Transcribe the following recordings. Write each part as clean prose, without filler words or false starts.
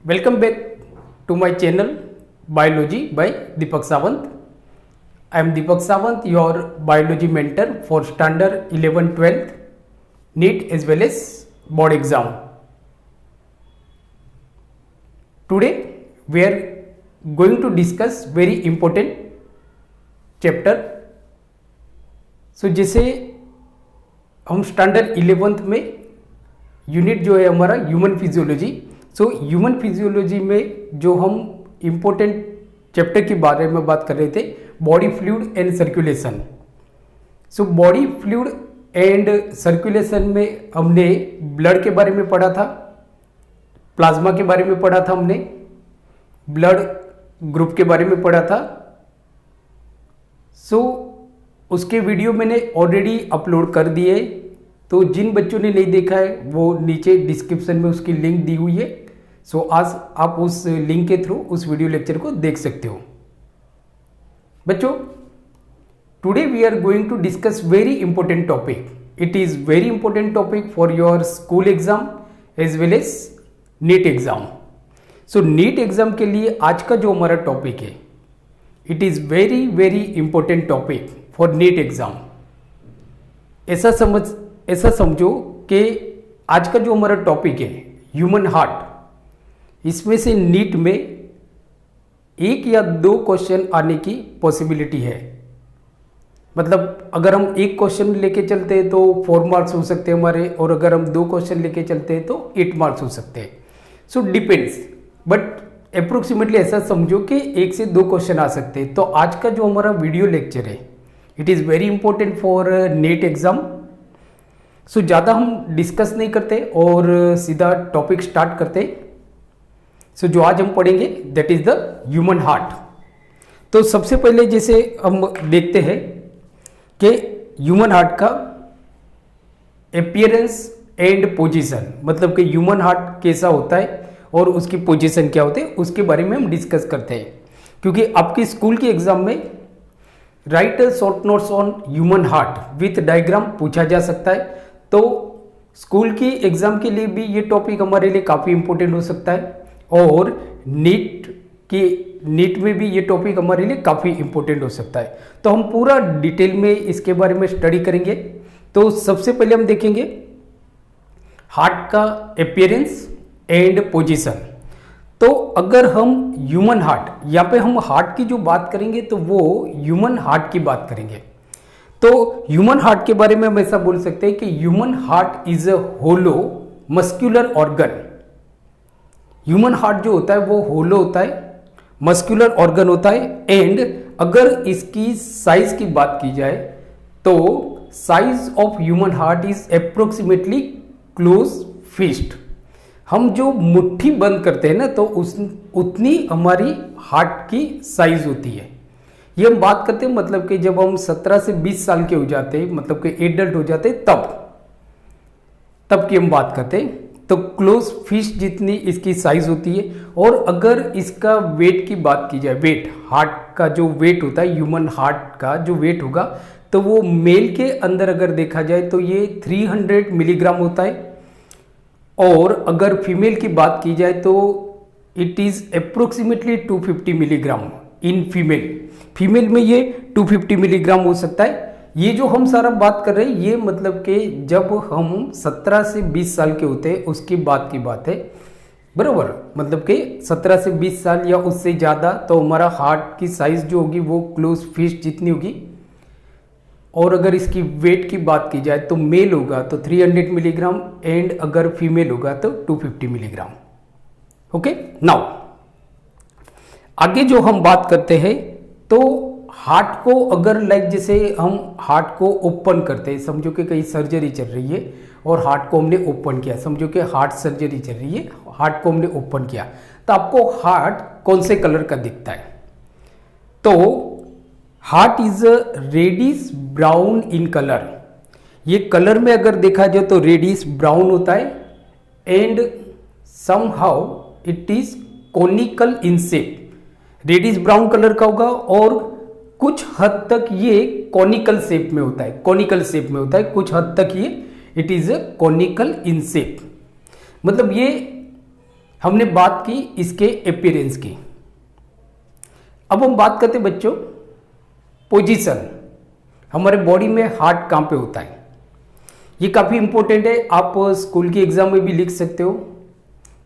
Welcome back to my channel Biology by Deepak Sawant. I am Deepak Sawant, your biology mentor for standard 11 12th NEET as well as board exam. Today we are going to discuss very important chapter. So जैसे हम standard 11th में unit जो है हमारा human physiology, so human physiology में जो हम important chapter के बारे में बात कर रहे थे, body fluid and circulation. So body fluid and circulation में हमने ब्लड के बारे में पढ़ा था, प्लाज्मा के बारे में पढ़ा था, हमने ब्लड ग्रुप के बारे में पढ़ा था. सो उसके वीडियो मैंने ऑलरेडी अपलोड कर दिए, तो जिन बच्चों ने नहीं देखा है वो नीचे डिस्क्रिप्शन में उसकी लिंक दी हुई है. सो आज आप उस लिंक के थ्रू उस वीडियो लेक्चर को देख सकते हो. बच्चों, today we are going to discuss very important topic. It is very important topic for your school exam as well as NEET exam. So NEET exam के लिए आज का जो हमारा टॉपिक है, it is very very important topic for NEET exam. ऐसा समझो कि आज का जो हमारा टॉपिक है ह्यूमन हार्ट, इसमें से नीट में एक या दो क्वेश्चन आने की पॉसिबिलिटी है. मतलब अगर हम एक क्वेश्चन लेके चलते हैं तो 4 मार्क्स हो सकते हैं हमारे, और अगर हम दो क्वेश्चन लेके चलते हैं तो 8 मार्क्स हो सकते हैं. सो डिपेंड्स, बट अप्रोक्सीमेटली ऐसा समझो कि 1 से 2 क्वेश्चन आ सकते हैं. तो आज का जो हमारा वीडियो लेक्चर है, it is very important for NEET exam. So ज़्यादा हम डिस्कस नहीं करते और सीधा टॉपिक स्टार्ट करते. सो जो आज हम पढ़ेंगे that is the human heart. तो सबसे पहले जैसे हम देखते हैं कि ह्यूमन हार्ट का अपीयरेंस एंड पोजीशन, मतलब कि ह्यूमन हार्ट कैसा होता है और उसकी पोजीशन क्या होती है, उसके बारे में हम डिस्कस करते हैं. क्योंकि आपके स्कूल के एग्जाम में right short notes on human heart with diagram पूछा जा सकता है. तो स्कूल की एग्जाम के लिए भी ये टॉपिक हमारे लिए काफ़ी इंपॉर्टेंट हो सकता है, और नीट में भी ये टॉपिक हमारे लिए काफ़ी इंपॉर्टेंट हो सकता है. तो हम पूरा डिटेल में इसके बारे में स्टडी करेंगे. तो सबसे पहले हम देखेंगे हार्ट का अपीयरेंस एंड पोजीशन. तो अगर हम ह्यूमन हार्ट, यहाँ पे हम हार्ट की जो बात करेंगे तो वो ह्यूमन हार्ट की बात करेंगे. तो ह्यूमन हार्ट के बारे में हम ऐसा बोल सकते हैं कि human heart is a hollow muscular organ. Human heart जो होता है वो होलो होता है, मस्कुलर ऑर्गन होता है. एंड अगर इसकी साइज की बात की जाए तो size of human heart is approximately close fist. हम जो मुट्ठी बंद करते हैं ना, तो उतनी हमारी हार्ट की साइज होती है. ये हम बात करते हैं मतलब कि जब हम 17 से 20 साल के हो जाते हैं, मतलब कि एडल्ट हो जाते हैं, तब की हम बात करते हैं. तो क्लोज फिश जितनी इसकी साइज होती है. और अगर इसका वेट की बात की जाए, वेट, हार्ट का जो वेट होता है, ह्यूमन हार्ट का जो वेट होगा, तो वो मेल के अंदर अगर देखा जाए तो ये 300 मिलीग्राम होता है. और अगर फीमेल की बात की जाए तो it is approximately 250 milligram in female में ये 250 मिलीग्राम हो सकता है. ये जो हम सारा बात कर रहे हैं, ये मतलब कि जब हम 17 से 20 साल के होते हैं उसके बाद की बात है, बराबर. मतलब कि 17 से 20 साल या उससे ज़्यादा तो हमारा हार्ट की साइज़ जो होगी वो क्लोज फिस्ट जितनी होगी. और अगर इसकी वेट की बात की जाए तो मेल होगा तो 300 मिलीग्राम, एंड अगर फीमेल होगा तो 250 मिलीग्राम. ओके, नाउ आगे जो हम बात करते हैं, तो हार्ट को अगर जैसे हम हार्ट को ओपन करते हैं, समझो कि कहीं सर्जरी चल रही है और हार्ट को हमने ओपन किया, समझो कि हार्ट सर्जरी चल रही है, हार्ट को हमने ओपन किया, तो आपको हार्ट कौन से कलर का दिखता है? तो heart is reddish brown in colour. ये कलर में अगर देखा जाए तो रेडिश ब्राउन होता है. And somehow it is conical in shape. Reddish brown colour का होगा और कुछ हद तक ये कॉनिकल शेप में होता है, कुछ हद तक ये it is a conical in shape. मतलब ये हमने बात की इसके अपीयरेंस की। अब हम बात करते हैं बच्चों पोजीशन, हमारे बॉडी में हार्ट कहाँ पे होता है। ये काफ़ी इंपॉर्टेंट है, आप स्कूल के एग्जाम में भी लिख सकते हो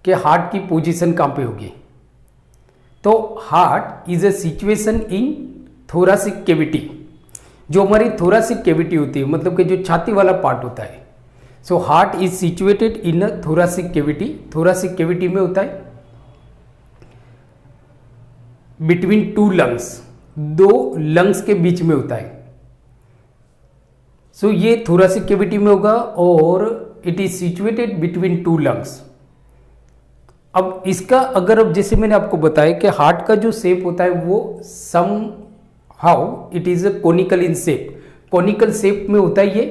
कि हार्ट की पोजीशन कहाँ पे होगी। तो heart is a situation in thoracic cavity, जो हमारी थोरासिक कैविटी होती है, मतलब कि जो छाती वाला पार्ट होता है। So heart is situated in a thoracic cavity, thoracic cavity में होता है बिटवीन टू लंग्स, दो लंग्स के बीच में होता है। सो ये थोरासिक कैविटी में होगा और it is situated between two lungs. अब इसका अगर अब जैसे मैंने आपको बताया कि हार्ट का जो शेप होता है वो somehow it is a conical in shape, conical shape में होता है ये।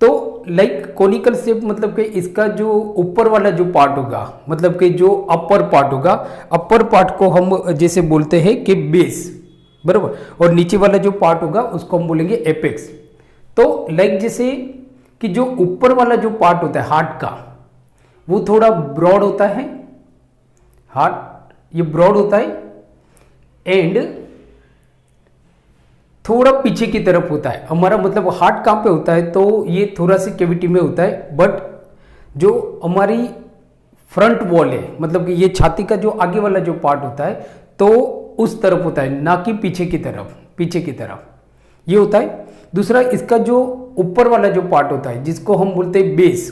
तो लाइक कोनिकल शेप मतलब कि इसका जो ऊपर वाला जो पार्ट होगा, मतलब कि जो अपर पार्ट होगा, अपर पार्ट को हम जैसे बोलते हैं कि बेस, बराबर, और नीचे वाला जो पार्ट होगा उसको हम बोलेंगे एपेक्स। तो लाइक जैसे कि जो ऊपर वाला जो पार्ट होता है हार्ट का वो थोड़ा ब्रॉड होता है, हार्ट ये ब्रॉड होता है एंड थोड़ा पीछे की तरफ होता है। हमारा मतलब हार्ट कहाँ पे होता है, तो ये थोरासिक कैविटी में होता है, बट जो हमारी फ्रंट वॉल है, मतलब कि ये छाती का जो आगे वाला जो पार्ट होता है तो उस तरफ होता है, ना कि पीछे की तरफ, पीछे की तरफ ये होता है। दूसरा इसका जो ऊपर वाला जो पार्ट होता है जिसको हम बोलते हैं बेस,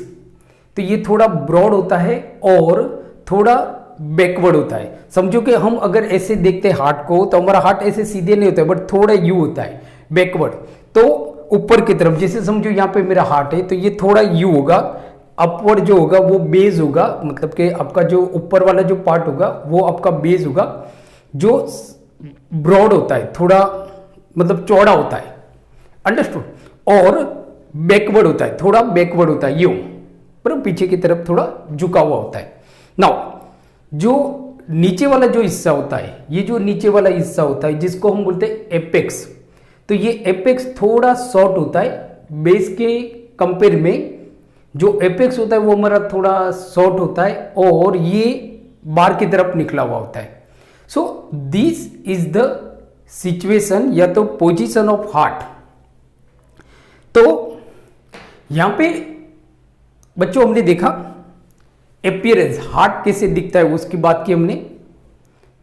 तो ये थोड़ा ब्रॉड होता है और थोड़ा बैकवर्ड होता है। समझो कि हम अगर ऐसे देखते हैं हार्ट को तो हमारा हार्ट ऐसे सीधे नहीं होता है, बट थोड़ा यू होता है, बैकवर्ड। तो ऊपर की तरफ जैसे समझो यहाँ पे मेरा हार्ट है तो ये थोड़ा यू होगा, अपवर्ड जो होगा वो बेस होगा, मतलब कि आपका जो ऊपर वाला जो पार्ट होगा वो आपका बेस होगा, जो ब्रॉड होता है, थोड़ा मतलब चौड़ा होता है, अंडरस्टूड, और बैकवर्ड होता है, थोड़ा बैकवर्ड होता है यूं, पर पीछे की तरफ थोड़ा झुका हुआ होता है। नाउ जो नीचे वाला जो हिस्सा होता है, ये जो नीचे वाला हिस्सा होता है जिसको हम बोलते हैं एपेक्स, तो ये एपेक्स थोड़ा शॉर्ट होता है बेस के कंपेयर में। जो एपेक्स होता है वो हमारा थोड़ा शॉर्ट होता है और ये बाहर की तरफ निकला हुआ होता है। So this is the situation या तो पोजीशन ऑफ हार्ट। तो यहां पे बच्चों हमने देखा अपीयरेंस, हार्ट कैसे दिखता है उसकी बात की हमने,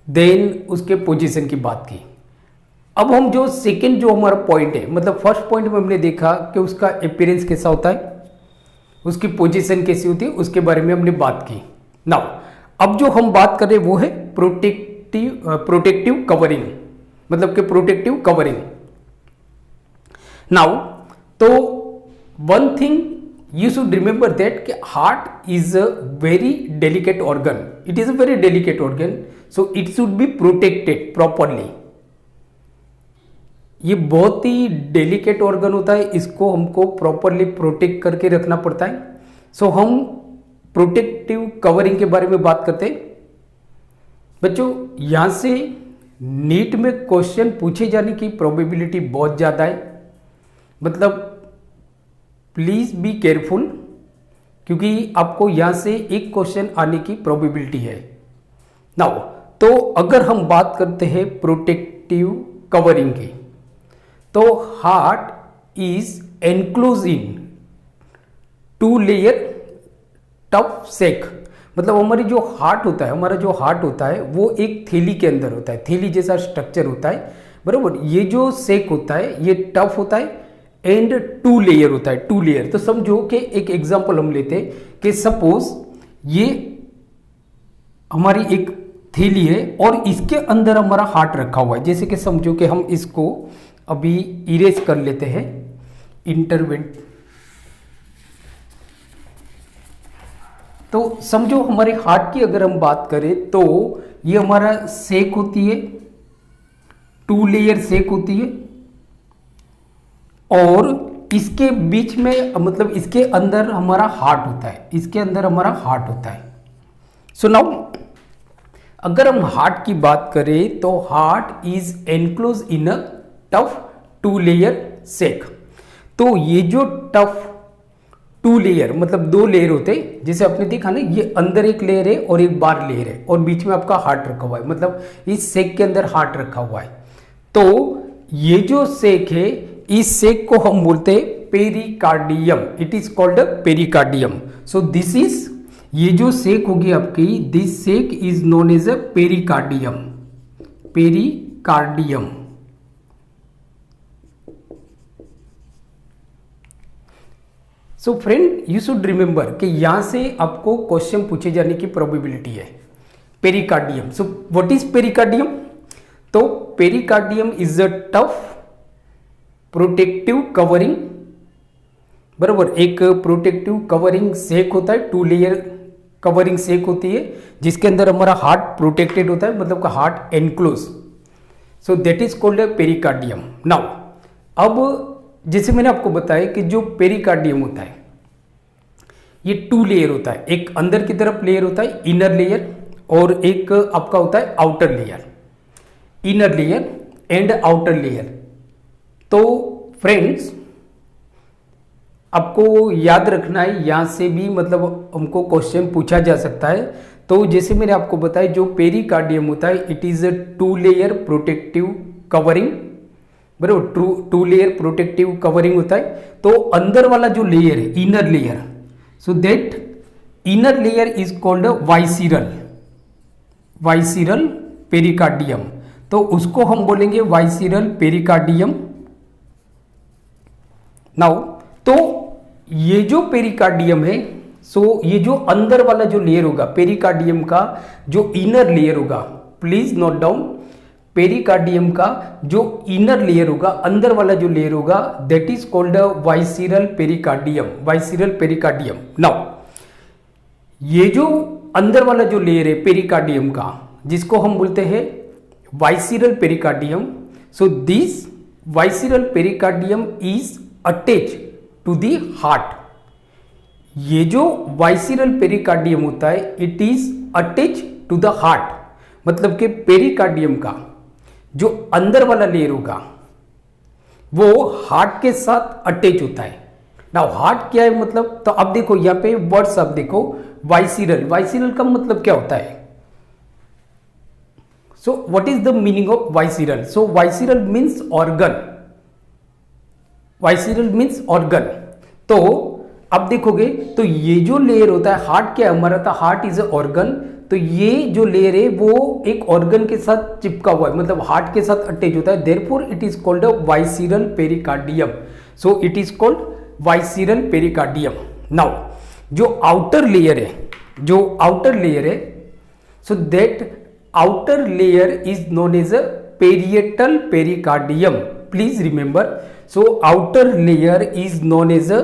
देन उसके पोजीशन की बात की। अब हम जो सेकंड जो हमारा पॉइंट है, मतलब फर्स्ट पॉइंट में हमने देखा कि उसका अपीयरेंस कैसा होता है, उसकी पोजीशन कैसी होती है, उसके बारे में हमने बात की। नाउ अब जो हम बात कर रहे हैं वो है प्रोटेक्टिव कवरिंग, मतलब कि प्रोटेक्टिव कवरिंग। नाउ तो one thing you should remember that heart is a very delicate organ, it is a very delicate organ, so it should be protected properly। ये बहुत ही डेलिकेट ऑर्गन होता है, इसको हमको properly protect करके रखना पड़ता है। सो हम प्रोटेक्टिव कवरिंग के बारे में बात करते हैं। बच्चों यहां से नीट में क्वेश्चन पूछे जाने की प्रोबेबिलिटी बहुत ज़्यादा है, मतलब प्लीज बी केयरफुल, क्योंकि आपको यहां से एक क्वेश्चन आने की प्रोबेबिलिटी है। नाउ तो अगर हम बात करते हैं प्रोटेक्टिव कवरिंग की, तो heart is enclose in two layer tough sac, मतलब हमारी जो हार्ट होता है, हमारा जो हार्ट होता है वो एक थैली के अंदर होता है, थैली जैसा स्ट्रक्चर होता है, बराबर। ये जो सेक होता है ये टफ होता है एंड टू लेयर होता है, टू लेयर। तो समझो कि एक एग्जांपल हम लेते हैं कि सपोज ये हमारी एक थैली है और इसके अंदर हमारा हार्ट रखा हुआ है। जैसे कि समझो कि हम इसको अभी इरेज कर लेते हैं, इंटरवेंट। तो समझो हमारे हार्ट की अगर हम बात करें तो ये हमारा सेक होती है, टू लेयर सेक होती है, और इसके बीच में मतलब इसके अंदर हमारा हार्ट होता है, इसके अंदर हमारा हार्ट होता है। सो नाउ अगर हम हार्ट की बात करें तो heart is enclose in a tough two layer sac. तो ये जो टफ टू लेयर मतलब दो लेयर होते हैं, जैसे आपने देखा ना, ये अंदर एक लेयर है और एक बाहर लेयर है और बीच में आपका हार्ट रखा हुआ है, मतलब इस सेक के अंदर हार्ट रखा हुआ है। तो ये जो सेक है, इस सेक को हम बोलते हैं pericardium, it is called pericardium. So this is, ये जो सेक होगी आपकी, this sac is known as a pericardium, pericardium. So friend, you should remember कि यहां से आपको क्वेश्चन पूछे जाने की प्रोबेबिलिटी है pericardium. So what is pericardium? तो pericardium is a tough protective covering, बराबर, एक प्रोटेक्टिव कवरिंग सेक होता है, टू लेयर कवरिंग सेक होती है, जिसके अंदर हमारा हार्ट प्रोटेक्टेड होता है, मतलब का heart enclose. So that is called pericardium. Now अब जैसे मैंने आपको बताया कि जो पेरिकार्डियम होता है ये टू लेयर होता है, एक अंदर की तरफ लेयर होता है इनर लेयर, और एक आपका होता है outer layer, inner layer and outer layer. तो फ्रेंड्स, आपको याद रखना है, यहां से भी मतलब हमको क्वेश्चन पूछा जा सकता है। तो जैसे मैंने आपको बताया, जो पेरिकार्डियम होता है it is a two layer protective covering, बराबर, टू लेयर प्रोटेक्टिव कवरिंग होता है। तो अंदर वाला जो लेयर है, inner layer, so that inner layer is called visceral, visceral pericardium. तो उसको हम बोलेंगे वाइसिरल पेरिकार्डियम। नाउ तो ये जो पेरिकार्डियम है, सो ये जो अंदर वाला जो लेयर होगा पेरिकार्डियम का, जो इनर लेयर होगा, प्लीज नोट डाउन, पेरिकार्डियम का जो इनर लेयर होगा, अंदर वाला जो लेयर होगा, that is called visceral pericardium, visceral pericardium. Now ये जो अंदर वाला जो लेयर है पेरिकार्डियम का, जिसको हम बोलते हैं visceral pericardium, so this visceral pericardium is attach to the heart. ये जो वाइसिरल पेरिकार्डियम होता है it is attach to the heart, मतलब कि पेरिकार्डियम का जो अंदर वाला लेयर होगा वो हार्ट के साथ अटैच होता है। नाउ हार्ट क्या है मतलब, तो अब देखो यहां पे वर्ड्स आप देखो, वाइसिरल, वाइसिरल का मतलब क्या होता है? So what is the meaning of visceral? So visceral means organ, visceral means organ. तो अब देखोगे तो ये जो लेयर होता है, हार्ट क्या है हमारा था, हार्ट इज अ ऑर्गन। तो ये जो लेयर है वो एक ऑर्गन के साथ चिपका हुआ है, मतलब हार्ट के साथ अटैच होता है, therefore it is called visceral pericardium. So it is called visceral pericardium. Now जो आउटर लेयर है, जो आउटर लेयर है, so that outer layer is known as a parietal pericardium, please remember. So outer layer is known as a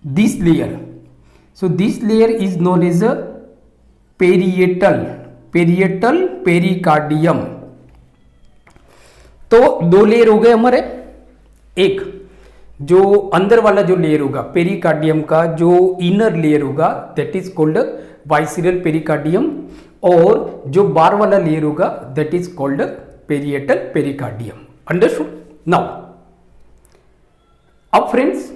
this layer, so this layer is known as a parietal, parietal pericardium. तो दो layer हो गए हमारे, एक जो अंदर वाला जो लेयर होगा पेरिकार्डियम का, जो इनर लेयर होगा that is called visceral pericardium, और जो बाहर वाला लेयर होगा that is called parietal pericardium. Understood? Now अब फ्रेंड्स,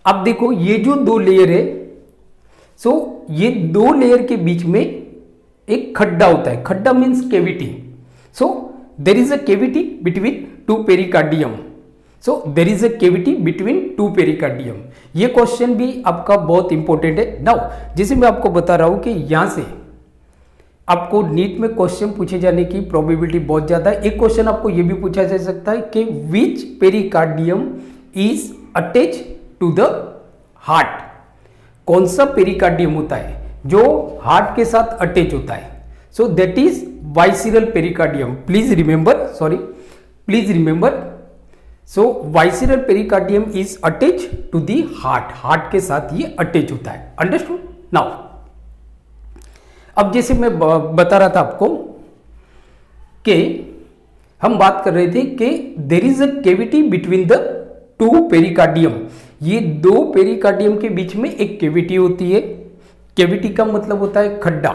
अब देखो ये जो दो लेयर है, सो ये दो लेयर के बीच में एक खड्डा होता है, खड्डा means cavity. So there is a cavity between two pericardium, so there is a cavity between two pericardium. ये क्वेश्चन भी आपका बहुत इंपॉर्टेंट है। नाउ जैसे मैं आपको बता रहा हूं कि यहां से आपको नीट में क्वेश्चन पूछे जाने की प्रोबेबिलिटी बहुत ज्यादा है। एक क्वेश्चन आपको यह भी पूछा जा सकता है कि which pericardium is attach to the heart, कौन सा पेरिकार्डियम होता है जो हार्ट के साथ अटैच होता है। So that is visceral pericardium, please remember, sorry please remember. So visceral pericardium is attach to the heart, heart के साथ ये अटैच होता है। अंडरस्टूड? नाउ अब जैसे मैं बता रहा था आपको कि हम बात कर रहे थे कि there is a cavity between the two pericardium, ये दो पेरिकार्डियम के बीच में एक केविटी होती है। केविटी का मतलब होता है खड्डा,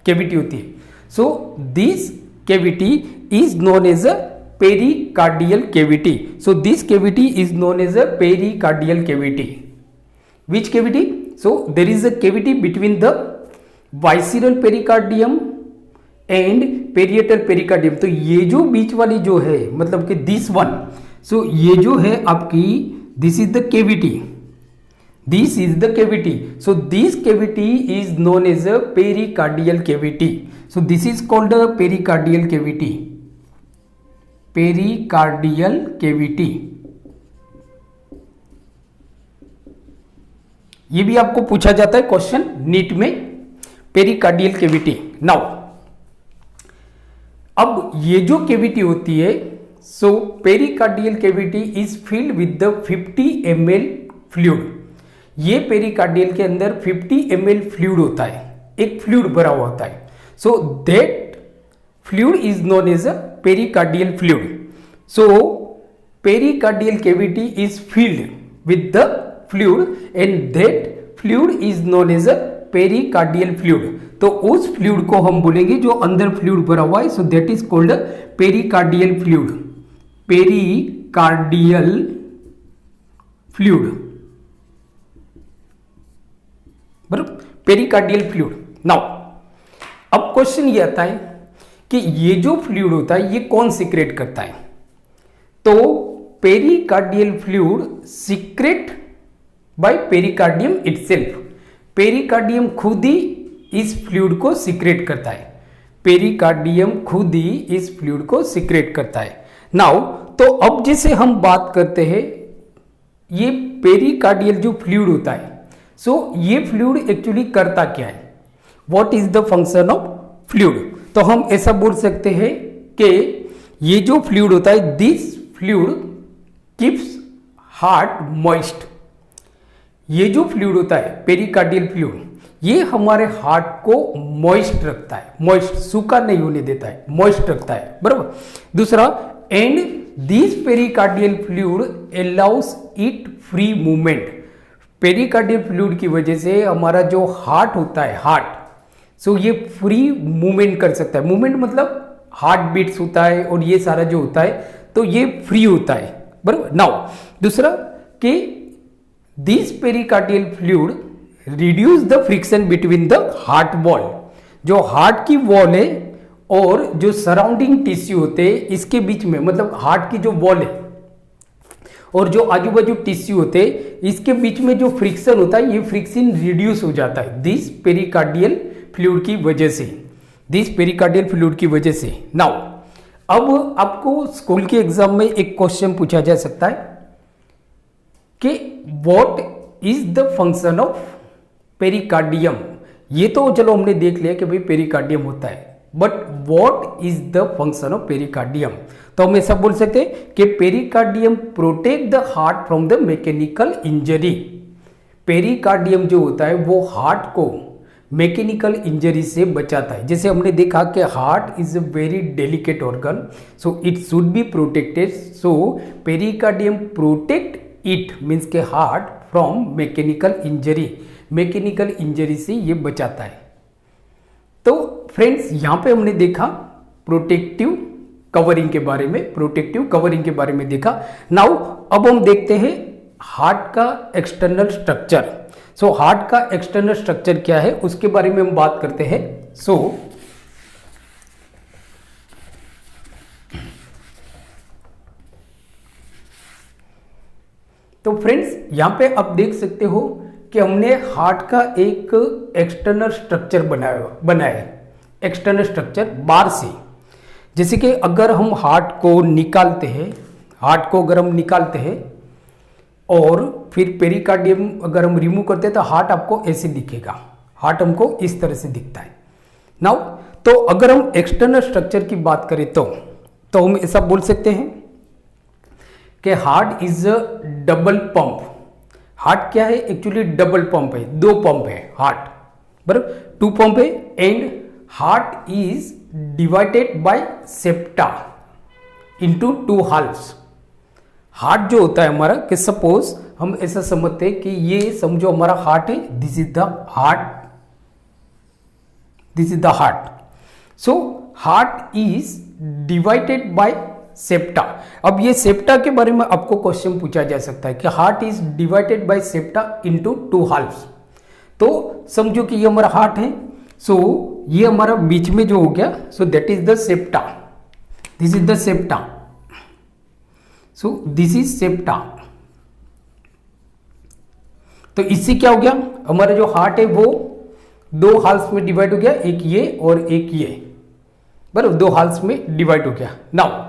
केविटी होती है। So this cavity is known as a pericardial cavity. So this cavity is known as a pericardial cavity, Which cavity? So there is a cavity between the visceral pericardium and parietal pericardium. तो ये जो बीच वाली जो है मतलब कि this one, सो ये जो है आपकी this is the cavity, this is the cavity. So this cavity is known as a pericardial cavity. So this is called a pericardial cavity, pericardial cavity. ये भी आपको पूछा जाता है क्वेश्चन नीट में, पेरिकार्डियल केविटी। नाउ अब ये जो केविटी होती है, so pericardial cavity is filled with the 50 ml fluid. ये पेरिकार्डियल के अंदर 50 ml फ्लूइड होता है, एक फ्लूइड भरा हुआ होता है। So that fluid is known as a pericardial fluid. So pericardial cavity is filled with the fluid and that fluid is known as a pericardial fluid. तो उस फ्लूइड को हम बोलेंगे जो अंदर फ्लूइड भरा हुआ है, so that is called pericardial fluid, pericardial fluid, बराबर, पेरिकार्डियल फ्लूइड। नाउ अब क्वेश्चन ये आता है कि ये जो फ्लूइड होता है ये कौन सीक्रेट करता है? तो pericardial fluid secrete by pericardium itself. Pericardium खुद ही इस फ्लूइड को सीक्रेट करता है, पेरिकार्डियम खुद ही इस फ्लूइड को सीक्रेट करता है। नाउ तो अब जैसे हम बात करते हैं ये पेरिकार्डियल जो फ्लूइड होता है, सो ये फ्लूइड एक्चुअली करता क्या है, what is the function of fluid? तो हम ऐसा बोल सकते हैं कि ये जो फ्लूइड होता है, this fluid keeps heart moist. ये जो फ्लूइड होता है पेरिकार्डियल फ्लूइड, ये हमारे हार्ट को मॉइस्ट रखता है, मॉइस्ट, सूखा नहीं होने देता है, मॉइस्ट रखता है, बराबर। दूसरा, and this pericardial fluid allow us it free movement. Pericardial fluid की वजह से हमारा जो हार्ट होता है, हार्ट, सो ये फ्री मूवमेंट कर सकता है। मूवमेंट मतलब हार्ट बीट्स होता है और ये सारा जो होता है तो ये फ्री होता है, बराबर। नाउ दूसरा कि this pericardial fluid reduce the friction between the heart wall. जो हार्ट की वॉल है और जो सराउंडिंग टिश्यू होते हैं इसके बीच में, मतलब हार्ट की जो वॉल है और जो आजू बाजू टिश्यू होते हैं इसके बीच में जो फ्रिक्शन होता है, ये फ्रिक्शन रिड्यूस हो जाता है दिस पेरिकार्डियल फ्लूइड की वजह से, दिस पेरिकार्डियल फ्लूइड की वजह से। नाउ अब आपको स्कूल के एग्जाम में एक क्वेश्चन पूछा जा सकता है कि what is the function of pericardium. ये तो चलो हमने देख लिया कि भाई पेरिकार्डियम होता है, but what is the function of pericardium? तो हम ऐसा बोल सकते हैं कि pericardium protect the heart from the mechanical injury. Pericardium जो होता है वो हार्ट को मैकेनिकल इंजरी से बचाता है। जैसे हमने देखा कि heart is a very delicate organ, so it should be protected. So pericardium protect it means के heart from mechanical injury, mechanical injury से ये बचाता है। तो फ्रेंड्स यहाँ पे हमने देखा प्रोटेक्टिव कवरिंग के बारे में, प्रोटेक्टिव कवरिंग के बारे में देखा। नाउ अब हम देखते हैं हार्ट का एक्सटर्नल स्ट्रक्चर। सो हार्ट का एक्सटर्नल स्ट्रक्चर क्या है उसके बारे में हम बात करते हैं। तो फ्रेंड्स यहाँ पे आप देख सकते हो कि हमने हार्ट का एक एक्सटर्नल स्ट्रक्चर बनाया है, एक्सटर्नल स्ट्रक्चर बार से। जैसे कि अगर हम हार्ट को निकालते हैं, हार्ट को अगर हम निकालते हैं और फिर पेरिकार्डियम अगर हम रिमूव करते हैं तो हार्ट आपको ऐसे दिखेगा, हार्ट हमको इस तरह से दिखता है। नाउ तो अगर हम एक्सटर्नल स्ट्रक्चर की बात करें तो हम ऐसा बोल सकते हैं कि heart is a double pump. Heart क्या है? एक्चुअली डबल पंप है, दो पंप है हार्ट, बराबर, टू पंप है। And heart is divided by septa into two halves. Heart जो होता है हमारा, कि सपोज हम ऐसा समझते हैं कि ये समझो हमारा हार्ट है, this is the heart, this is the heart. So heart is divided by septa. अब ये सेप्टा के बारे में आपको क्वेश्चन पूछा जा सकता है कि heart is divided by septa into two halves. तो समझो कि ये हमारा हार्ट है, सो ये हमारा बीच में जो हो गया, सो that is the septa, this is the septa, so this is septa. तो इससे क्या हो गया, हमारा जो हार्ट है वो दो हाल्स में डिवाइड हो गया, एक ये और एक ये, बराबर दो हाल्स में डिवाइड हो गया। Now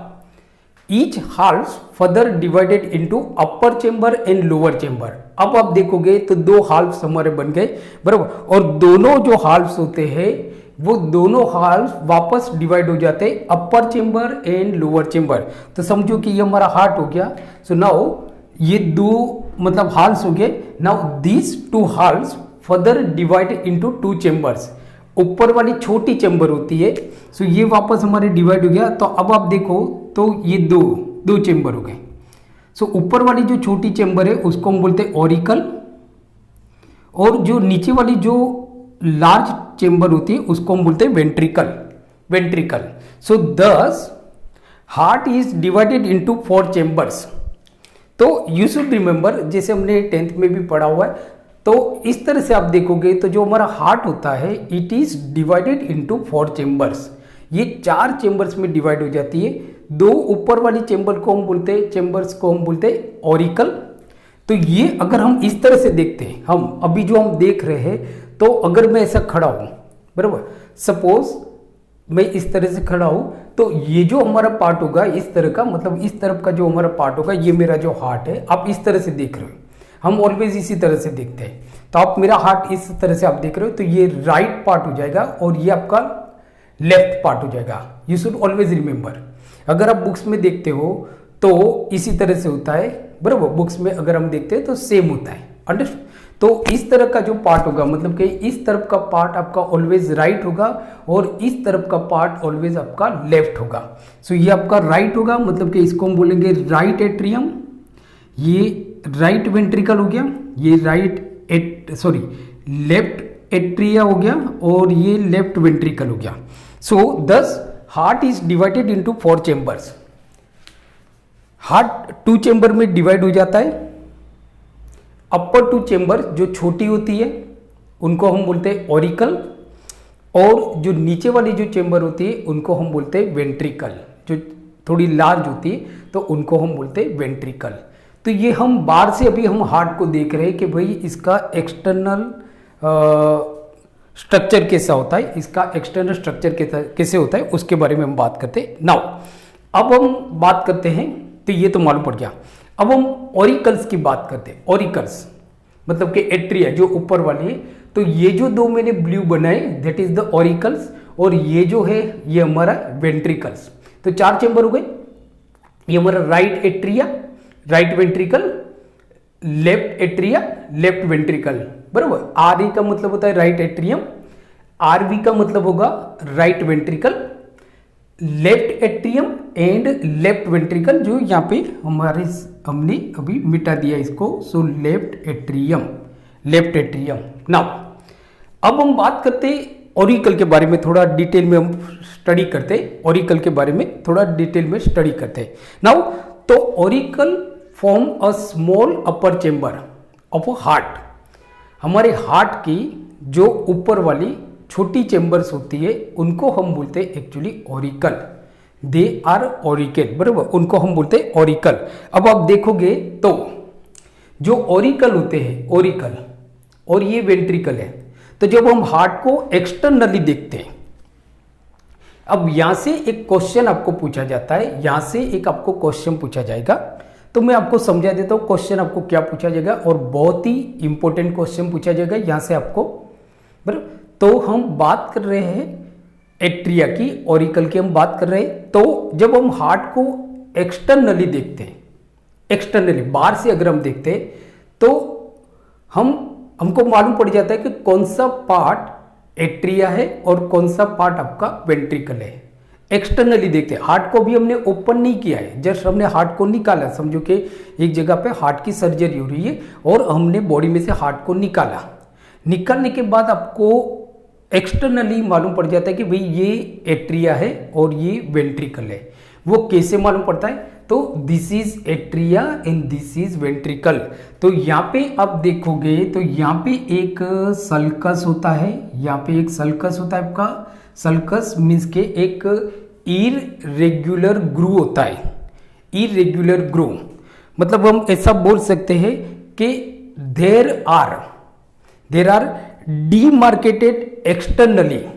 each halves further divided into upper chamber and lower chamber. अब आप देखोगे तो दो हाल्स हमारे बन गए, बराबर, और दोनों जो हाल्स होते हैं वो दोनों हाल्स वापस डिवाइड हो जाते हैं अपर चेंबर एंड लोअर चेंबर। तो समझो कि ये हमारा हार्ट हो गया, सो नाउ ये दो मतलब हाल्स हो गए। Now these two halves further divide into two chambers. ऊपर वाली छोटी चेंबर होती है, सो ये वापस हमारे डिवाइड हो गया। तो अब आप देखो तो ये दो चेंबर हो गए। सो ऊपर वाली जो छोटी चेंबर है उसको हम बोलते हैं ऑरिकल, और जो नीचे वाली जो लार्ज चेंबर होती है उसको हम बोलते हैं वेंट्रिकल। सो दस heart is divided into four chambers. तो यू शुड रिमेंबर, जैसे हमने 10th में भी पढ़ा हुआ है, तो इस तरह से आप देखोगे तो जो हमारा हार्ट होता है it is divided into four chambers. ये चार चेंबर्स में डिवाइड हो जाती है। दो ऊपर वाली चेंबर को हम बोलते हैं, चेंबर्स को हम बोलते हैं ऑरिकल। तो ये अगर हम इस तरह से देखते हैं, हम अभी जो हम देख रहे हैं, तो अगर मैं ऐसा खड़ा हूं, बराबर, सपोज मैं इस तरह से खड़ा हूं, तो ये जो हमारा पार्ट होगा इस तरह का, मतलब इस तरफ का जो हमारा पार्ट होगा, ये मेरा जो हार्ट है, आप इस तरह से देख रहे हो, हम ऑलवेज इसी तरह से देखते हैं। तो आप मेरा हार्ट इस तरह से आप देख रहे हो, तो ये राइट पार्ट हो जाएगा और ये आपका लेफ्ट पार्ट हो जाएगा। You should always remember. अगर आप बुक्स में देखते हो तो इसी तरह से होता है, बराबर, बुक्स में अगर हम देखते हैं तो सेम होता है, अंडरस्टैंड। तो इस तरह का जो पार्ट होगा, मतलब कि इस तरफ का पार्ट आपका ऑलवेज राइट होगा और इस तरफ का पार्ट ऑलवेज आपका लेफ्ट होगा। सो ये आपका राइट होगा, मतलब कि इसको हम बोलेंगे राइट एट्रियम, ये राइट वेंट्रिकल हो गया, ये लेफ्ट एट्रिया हो गया, और ये लेफ्ट वेंट्रिकल हो गया। सो दस heart is divided into four chambers. Heart to chamber में डिवाइड हो जाता है। अपर टू चेंबर जो छोटी होती है उनको हम बोलते हैं ऑरिकल, और जो नीचे वाली जो चेंबर होती है उनको हम बोलते हैं वेंट्रिकल। जो थोड़ी लार्ज होती है तो उनको हम बोलते हैं वेंट्रिकल। तो ये हम बाहर से अभी हम हार्ट को देख रहे हैं कि भाई इसका एक्सटर्नल स्ट्रक्चर कैसा होता है, इसका एक्सटर्नल स्ट्रक्चर कैसे होता है, उसके बारे में हम बात करते हैं। नाउ अब हम बात करते हैं, तो ये तो मालूम पड़ गया। अब हम ऑरिकल्स की बात करते हैं। ऑरिकल्स मतलब कि एट्रिया जो ऊपर वाली है, तो ये जो दो मैंने ब्लू बनाए दैट इज द ऑरिकल्स, और ये जो है ये हमारा वेंट्रिकल्स। तो चार चेंबर हो गए। ये हमारा right atria, right ventricle, left atria, left ventricle, बराबर। आर ई का मतलब होता है राइट एट्रियम, आर वी का मतलब होगा right ventricle, left atrium and left ventricle, जो यहाँ पे हमने अभी मिटा दिया इसको। So left atrium, left atrium. Now अब हम बात करते हैं ऑरिकल के बारे में, थोड़ा डिटेल में हम स्टडी करते हैं। ऑरिकल के बारे में थोड़ा डिटेल में स्टडी करते हैं। नाउ तो auricle form a small upper chamber of a heart. हमारे हार्ट की जो ऊपर वाली छोटी चेंबर्स होती है उनको हम बोलते हैं actually auricle. They are auricle, बराबर, उनको हम बोलते हैं ऑरिकल। अब आप देखोगे तो जो ऑरिकल होते हैं, ऑरिकल और ये वेंट्रिकल है, तो जब हम हार्ट को एक्सटर्नली देखते हैं, अब यहां से एक क्वेश्चन आपको पूछा जाता है, यहां से एक आपको क्वेश्चन पूछा जाएगा, तो मैं आपको समझा देता हूं क्वेश्चन आपको क्या पूछा जाएगा, और बहुत ही इंपॉर्टेंट क्वेश्चन पूछा जाएगा यहां से आपको, बराबर। तो हम बात कर रहे हैं एट्रिया की, ऑरिकल की हम बात कर रहे हैं। तो जब हम हार्ट को एक्सटर्नली देखते हैं, एक्सटर्नली बाहर से अगर हम देखते हैं, तो हमको मालूम पड़ जाता है कि कौन सा पार्ट एट्रिया है और कौन सा पार्ट आपका वेंट्रिकल है। एक्सटर्नली देखते हैं, हार्ट को भी हमने ओपन नहीं किया है, जस्ट हमने हार्ट को निकाला। समझो कि एक जगह पे हार्ट की सर्जरी हो रही है और हमने बॉडी में से हार्ट को निकाला। निकालने के बाद आपको एक्सटर्नली मालूम पड़ जाता है कि भाई ये एट्रिया है और ये वेंट्रिकल है। वो कैसे मालूम पड़ता है? तो this is atria and this is ventricle. तो यहाँ पे आप देखोगे तो यहाँ पे एक सल्कस होता है, यहाँ पे एक सल्कस होता है आपका। सल्कस मीन्स के एक इररेगुलर ग्रू होता है, इररेगुलर ग्रू। मतलब हम ऐसा बोल सकते हैं कि there are demarcated externally,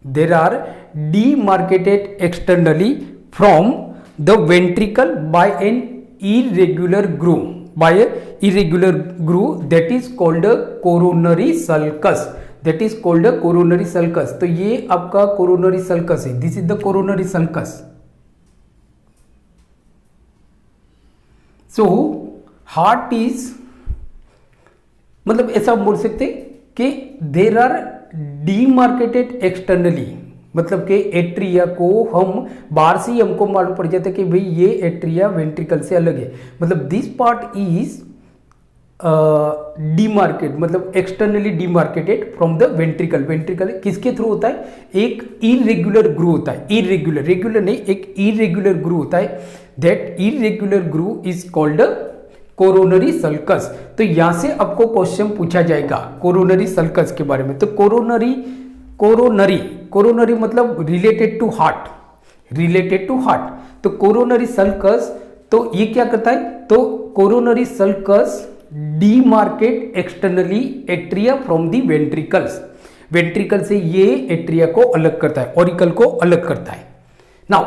there are demarcated externally from the ventricle by an irregular groove, by a irregular groove that is called a coronary sulcus, that is called a coronary sulcus। तो ये आपका coronary sulcus है, this is the coronary sulcus। so heart is, मतलब ऐसा बोल सकते कि there are demarcated externally, मतलब कि एट्रिया को हम बाहर से ही हमको मालूम पड़ जाता है कि भाई ये एट्रिया वेंट्रिकल से अलग है। मतलब दिस पार्ट इज डीमार्केट, मतलब externally demarcated from the ventricle. Ventricle किसके थ्रू होता है? एक इरेगुलर ग्रू होता है, इरेगुलर, रेगुलर नहीं, एक इरेगुलर ग्रू होता है। That irregular groove is called coronary sulcus. तो यहां से आपको क्वेश्चन पूछा जाएगा कोरोनरी सल्कस के बारे में। तो कोरोनरी मतलब related to heart, related to heart. तो कोरोनरी सल्कस, तो ये क्या करता है? तो coronary sulcus demarcate externally atria from the ventricles, ventricle से ये एट्रिया को अलग करता है, ऑरिकल को अलग करता है। नाउ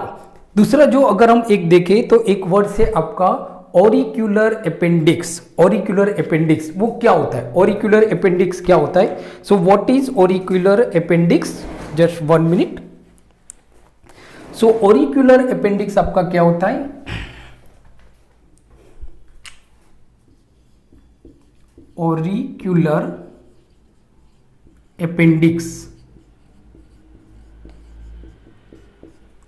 दूसरा जो अगर हम एक देखें तो एक वर्ड से आपका ऑरिक्यूलर अपेंडिक्स। ऑरिक्यूलर अपेंडिक्स वो क्या होता है? ऑरिक्यूलर अपेंडिक्स क्या होता है? So what is auricular appendix? Just 1 minute. So auricular appendix आपका क्या होता है? Auricular appendix.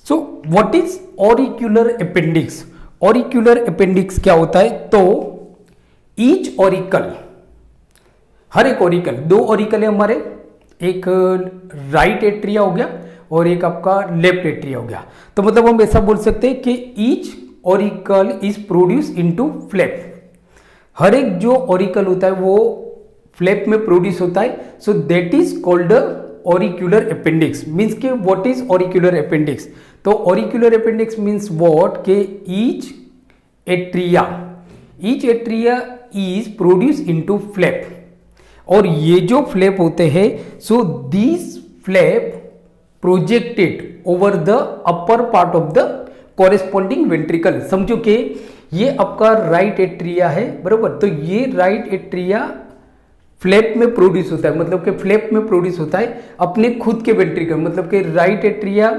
So what is auricular appendix? Auricular appendix क्या होता है? तो ईच ऑरिकल, हर एक ऑरिकल, 2 ऑरिकल है हमारे, एक राइट एट्रिया हो गया और एक आपका लेफ्ट एट्रिया हो गया। तो मतलब हम ऐसा बोल सकते हैं कि each auricle is produce into flap. हर एक जो ऑरिकल होता है वो फ्लैप में प्रोड्यूस होता है। So that is called auricular appendix. Means के व्हाट इज ऑरिक्यूलर अपेंडिक्स? तो ऑरिक्यूलर अपेंडिक्स मीन्स व्हाट के each atria is produce into flap. और ये जो फ्लैप होते हैं, so this flap projected over the upper part of the corresponding ventricle. समझो कि ये आपका राइट एट्रिया है, बरोबर? तो ये राइट एट्रिया फ्लैप में प्रोड्यूस होता है, मतलब कि फ्लैप में प्रोड्यूस होता है अपने खुद के वेंट्रिकल, मतलब कि right atria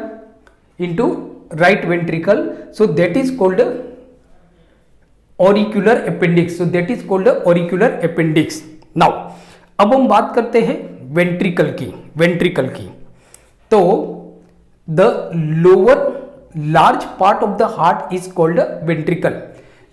into right ventricle. So that is called auricular appendix. So that is called auricular appendix. Now अब हम बात करते हैं वेंट्रिकल की, वेंट्रिकल की। तो the lower large part of the heart is called ventricle.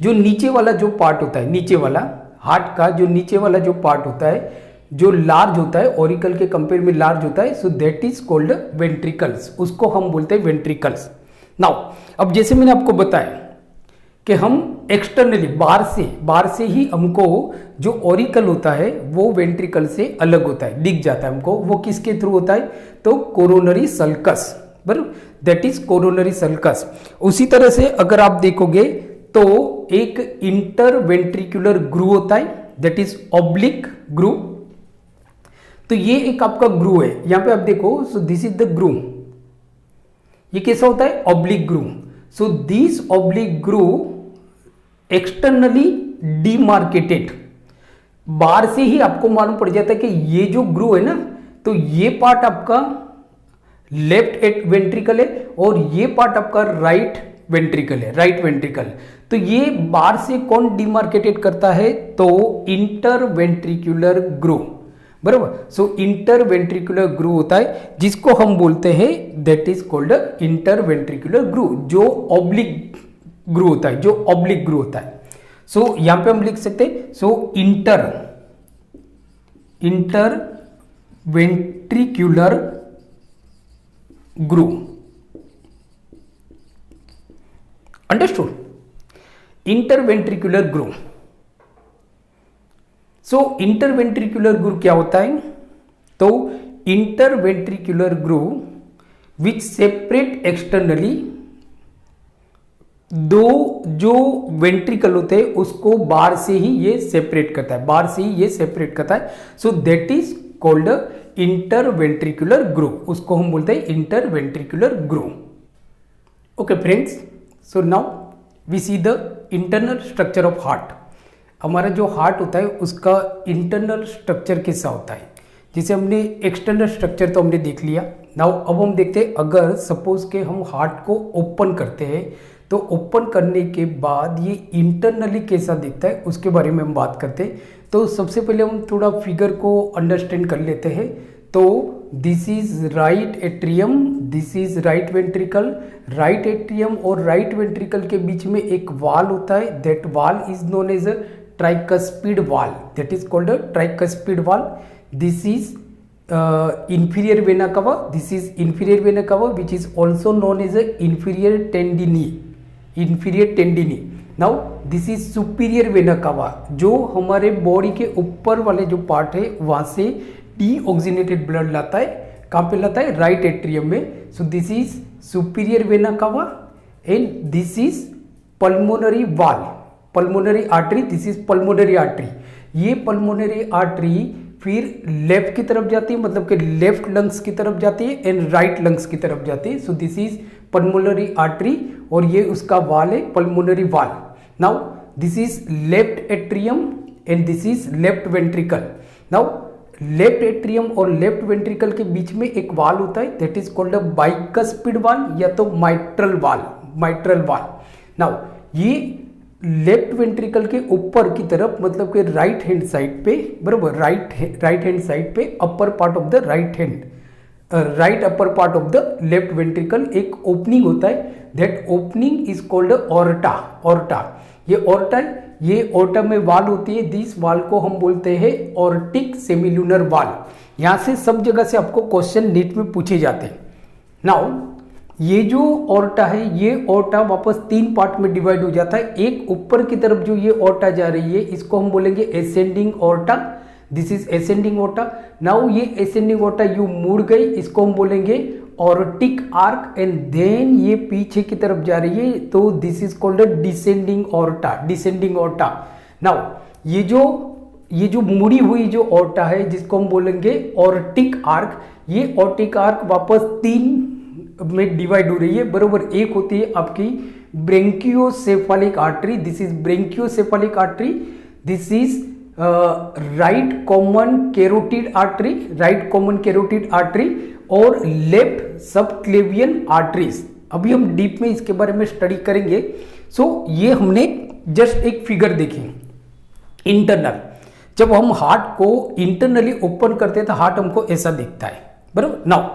जो नीचे वाला जो पार्ट होता है, नीचे वाला हार्ट का जो नीचे वाला जो पार्ट होता है, जो लार्ज होता है, ऑरिकल के कंपेयर में लार्ज होता है, so that is called ventricles. उसको हम बोलते हैं वेंट्रिकल्स। नाउ अब जैसे मैंने आपको बताया कि हम एक्सटर्नली बाहर से ही हमको जो ऑरिकल होता है वो वेंट्रिकल से अलग होता है, दिख जाता है हमको। वो किसके थ्रू होता है? तो कोरोनरी सल्कस, बराबर? That is coronary sulcus. उसी तरह से अगर आप देखोगे तो एक इंटर वेंट्रिकुलर ग्रू होता है, दैट इज ऑब्लिक ग्रू। तो ये एक आपका ग्रू है, यहां पे आप देखो, so this is the groove. ये कैसा होता है? Oblique groove. So this oblique groove externally demarcated, बाहर से ही आपको मालूम पड़ जाता है कि ये जो ग्रू है ना, तो ये पार्ट आपका लेफ्ट वेंट्रिकल है और ये पार्ट आपका राइट वेंट्रिकल है, राइट वेंट्रिकल। तो ये बाहर से कौन डिमार्केटेड करता है? तो इंटर वेंट्रिकुलर ग्रू, बराबर? सो इंटर वेंट्रिकुलर ग्रू होता है जिसको हम बोलते हैं that is called inter ventricular groove, जो ऑब्लिक ग्रू होता है, जो ऑब्लिक ग्रू होता है। सो यहां पे हम लिख सकते हैं, so inter ventricular groove, understood. Interventricular groove. So interventricular groove क्या होता है? तो interventricular groove which separate externally, दो जो वेंट्रिकल होते हैं उसको बाहर से ही ये सेपरेट करता है, बाहर से ही ये सेपरेट करता है। So that is called interventricular groove, उसको हम बोलते हैं interventricular groove. Okay friends, so now we see the internal structure of heart. हमारा जो हार्ट होता है उसका इंटरनल स्ट्रक्चर कैसा होता है? जिसे हमने एक्सटर्नल स्ट्रक्चर तो हमने देख लिया। नाउ अब हम देखते हैं, अगर सपोज के हम हार्ट को ओपन करते हैं तो ओपन करने के बाद ये इंटरनली कैसा दिखता है उसके बारे में हम बात करते हैं। तो सबसे पहले हम थोड़ा फिगर को अंडरस्टैंड कर लेते हैं। तो this is right atrium, this is right ventricle. Right atrium और राइट वेंट्रिकल के बीच में एक वाल होता है, that valve is known as a tricuspid valve, that is called a tricuspid valve. This is inferior vena cava, this is inferior vena cava which is also known as a inferior tendini, inferior tendini. Now this is superior vena cava, जो हमारे body के ऊपर वाले जो part है वहां से deoxygenated blood लाता है। कहाँ पे लाता है? राइट एट्रियम में। So this is superior vena cava and this is pulmonary valve, pulmonary artery, this is pulmonary artery. ये पल्मोनरी आर्टरी फिर लेफ्ट की तरफ जाती है, मतलब कि लेफ्ट लंग्स की तरफ जाती है एंड राइट लंग्स की तरफ जाती है। So this is pulmonary artery और ये उसका वाल है, पल्मोनरी वाल। Now this is left atrium and this is left ventricle. Now left atrium और लेफ्ट वेंट्रिकल के बीच में एक वाल होता है, that is called a bicuspid वाल या तो माइट्रल वाल, माइट्रल वाल। नाउ ये लेफ्ट वेंट्रिकल के ऊपर की तरफ, मतलब कि राइट हैंड साइड पे, बराबर, राइट हैंड साइड पे अपर part of the right hand, right upper part of the left ventricle एक ओपनिंग होता है, that opening is called aorta. Aorta, ये ऑर्टा, ये ऑर्टा में वाल होती है, दिस वाल को हम बोलते हैं ऑर्टिक सेमिलुनर वाल। यहां से सब जगह से आपको क्वेश्चन नीट में पूछे जाते हैं। नाउ ये जो ऑर्टा है, ये ऑर्टा वापस तीन पार्ट में डिवाइड हो जाता है। एक ऊपर की तरफ जो ये ऑर्टा जा रही है इसको हम बोलेंगे ascending aorta, this is ascending aorta. Now ये एसेंडिंग ऑर्टा यू मुड़ गई, इसको हम बोलेंगे ऑर्टिक आर्क एंड देन ये पीछे की तरफ जा रही है, तो this is called descending aorta, descending aorta. Now ये जो मुड़ी हुई जो ऑर्टा है जिसको हम बोलेंगे ऑर्टिक आर्क, ये ऑर्टिक आर्क वापस तीन में डिवाइड हो रही है, बरोबर। एक होती है आपकी brachiocephalic artery, this is brachiocephalic artery, this is right common carotid artery, right common carotid artery और लेफ्ट सबक्लेवियन आर्टरीज। अभी हम डीप में इसके बारे में स्टडी करेंगे। सो ये हमने जस्ट एक फिगर देखी इंटरनल। जब हम हार्ट को इंटरनली ओपन करते हैं तो हार्ट हमको ऐसा दिखता है, बराबर। नाउ